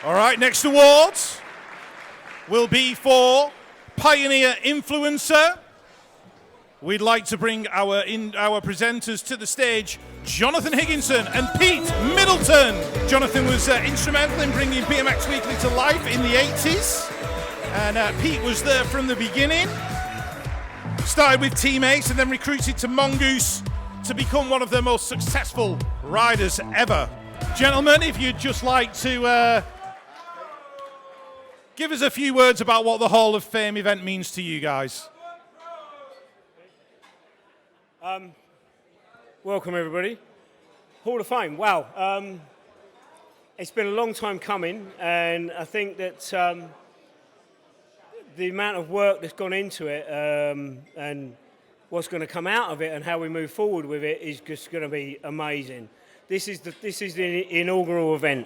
All right, next award will be for Pioneer Influencer. We'd like to bring our presenters to the stage, Jonathan Higginson and Pete Middleton. Jonathan was instrumental in bringing BMX Weekly to life in the 80s. And Pete was there from the beginning. Started with Team Ace and then recruited to Mongoose to become one of the most successful riders ever. Gentlemen, if you'd just like to give us a few words about what the Hall of Fame event means to you guys. Welcome everybody. Hall of Fame, wow. It's been a long time coming, and I think that the amount of work that's gone into it and what's going to come out of it and how we move forward with it is just going to be amazing. This is the inaugural event.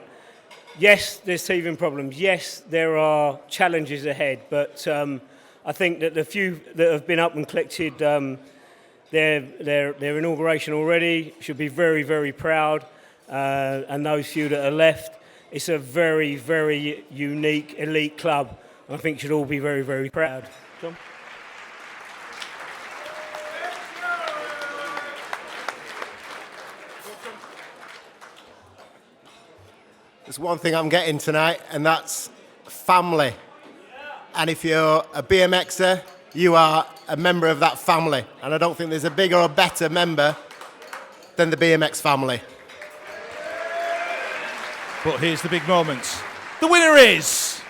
Yes, there's teething problems. Yes, there are challenges ahead, but I think that the few that have been up and collected their inauguration already should be very, very proud. And those few that are left, it's a very, very unique elite club. I think should all be very, very proud. John? There's one thing I'm getting tonight, and that's family. And if you're a BMXer, you are a member of that family. And I don't think there's a bigger or better member than the BMX family. But here's the big moment. The winner is...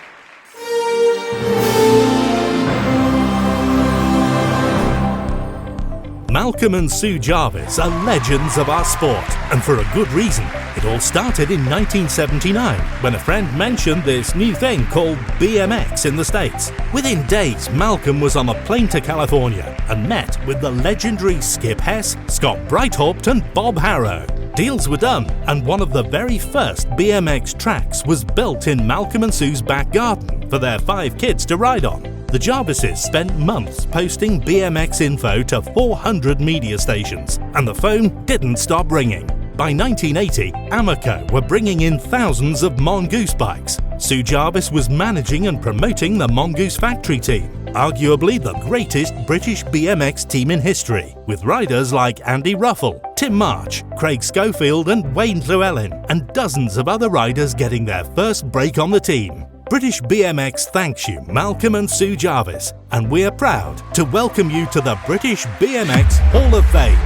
Malcolm and Sue Jarvis are legends of our sport, and for a good reason. It all started in 1979, when a friend mentioned this new thing called BMX in the States. Within days, Malcolm was on a plane to California and met with the legendary Skip Hess, Scot Breithaupt and Bob Haro. Deals were done, and one of the very first BMX tracks was built in Malcolm and Sue's back garden for their 5 kids to ride on. The Jarvises spent months posting BMX info to 400 media stations, and the phone didn't stop ringing. By 1980, Ammaco were bringing in thousands of Mongoose bikes. Sue Jarvis was managing and promoting the Mongoose Factory team, arguably the greatest British BMX team in history, with riders like Andy Ruffell, Tim March, Craig Schofield and Wayne Llewellyn, and dozens of other riders getting their first break on the team. British BMX thanks you, Malcolm and Sue Jarvis, and we're proud to welcome you to the British BMX Hall of Fame.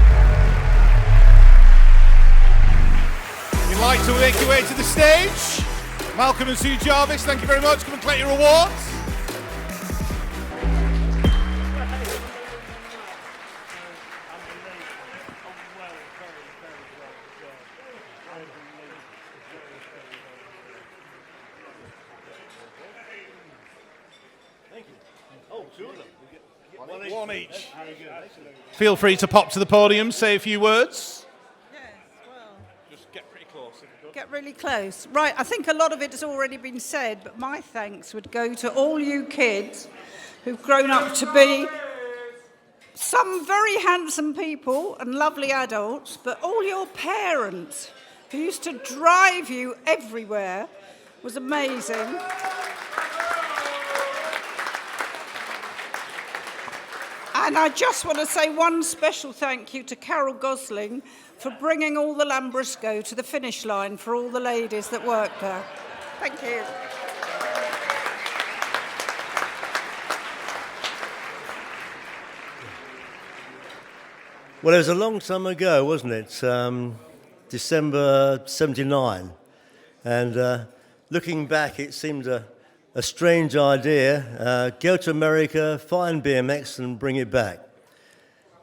You'd like to make your way to the stage? Malcolm and Sue Jarvis, thank you very much. Come and collect your awards. One each. Feel free to pop to the podium, say a few words. Yes, well. Just get pretty close. Get really close. Right, I think a lot of it has already been said, but my thanks would go to all you kids who've grown up to be some very handsome people and lovely adults, but all your parents who used to drive you everywhere was amazing. And I just want to say one special thank you to Carol Gosling for bringing all the Lambrusco to the finish line for all the ladies that worked there. Thank you. Well, it was a long time ago, wasn't it? December 79. And looking back, it seemed a strange idea. Go to America, find BMX and bring it back.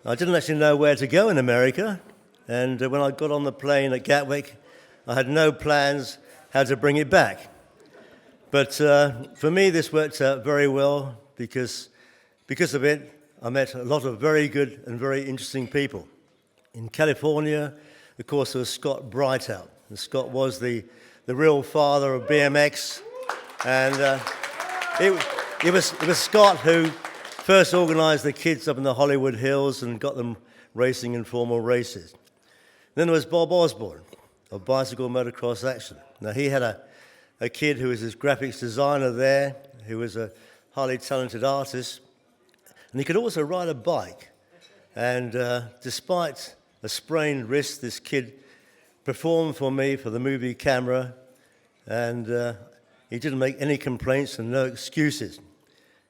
I didn't actually know where to go in America. And when I got on the plane at Gatwick, I had no plans how to bring it back. But for me, this worked out very well because of it, I met a lot of very good and very interesting people. In California, of course, there was Scot Breithaupt. And Scot was the real father of BMX. And it was Scot who first organised the kids up in the Hollywood Hills and got them racing in formal races. Then there was Bob Osborne of Bicycle Motocross Action. Now, he had a a kid who was his graphics designer there, who was a highly talented artist. And he could also ride a bike. And despite a sprained wrist, this kid performed for me for the movie camera, and he didn't make any complaints and no excuses.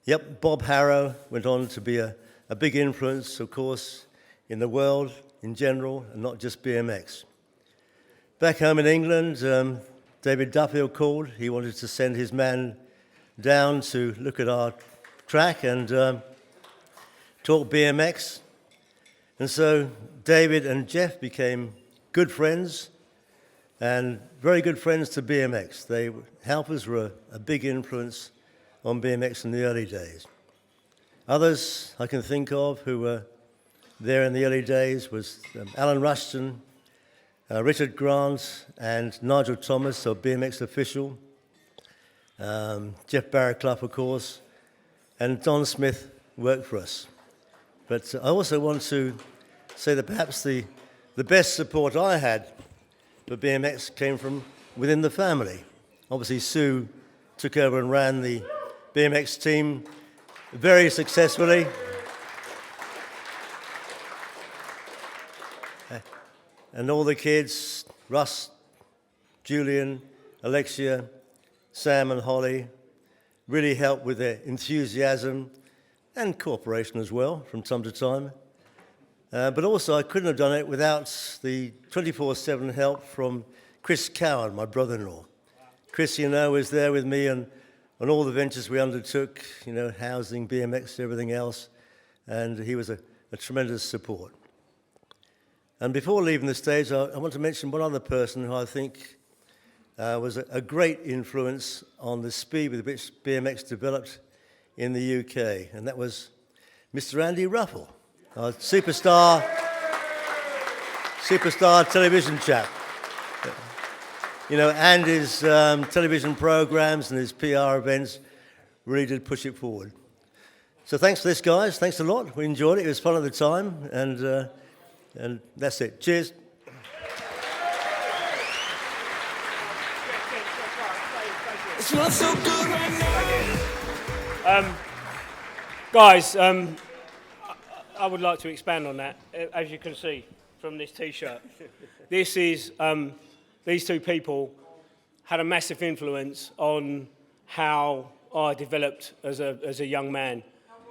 Yep, Bob Haro went on to be a big influence, of course, in the world in general, and not just BMX. Back home in England, David Duffield called. He wanted to send his man down to look at our track and talk BMX. And so David and Jeff became good friends, and very good friends to BMX. Halpers were a big influence on BMX in the early days. Others I can think of who were there in the early days was Alan Rushton, Richard Grant, and Nigel Thomas, our BMX official, Jeff Barraclough, of course, and Don Smith worked for us. But I also want to say that perhaps the best support I had for BMX came from within the family. Obviously, Sue took over and ran the BMX team very successfully. And all the kids, Russ, Julian, Alexia, Sam and Holly, really helped with their enthusiasm and cooperation as well from time to time. But also I couldn't have done it without the 24/7 help from Chris Cowan, my brother-in-law. Chris, was there with me on all the ventures we undertook, housing, BMX, everything else, and he was a tremendous support. And before leaving the stage, I want to mention one other person who I think was a great influence on the speed with which BMX developed in the UK, and that was Mr. Andy Ruffell, our superstar television chap. Andy's television programs and his PR events really did push it forward. So thanks for this, guys. Thanks a lot. We enjoyed it. It was fun at the time, and that's it. Cheers. It's not so good right now. Guys, I would like to expand on that. As you can see from this T-shirt, these two people had a massive influence on how I developed as a young man.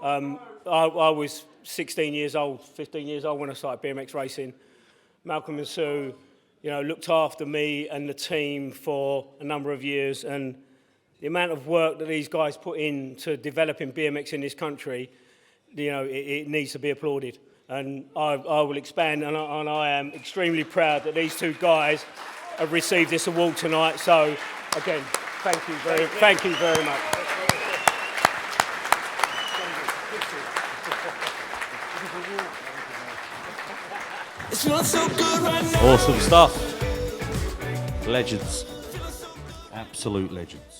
I was 15 years old when I started BMX racing. Malcolm and Sue, looked after me and the team for a number of years, and the amount of work that these guys put into developing BMX in this country, it needs to be applauded. And I will expand, and I am extremely proud that these two guys have received this award tonight. So, again, thank you very much. It's not so good right now. Awesome stuff. Legends. Absolute legends.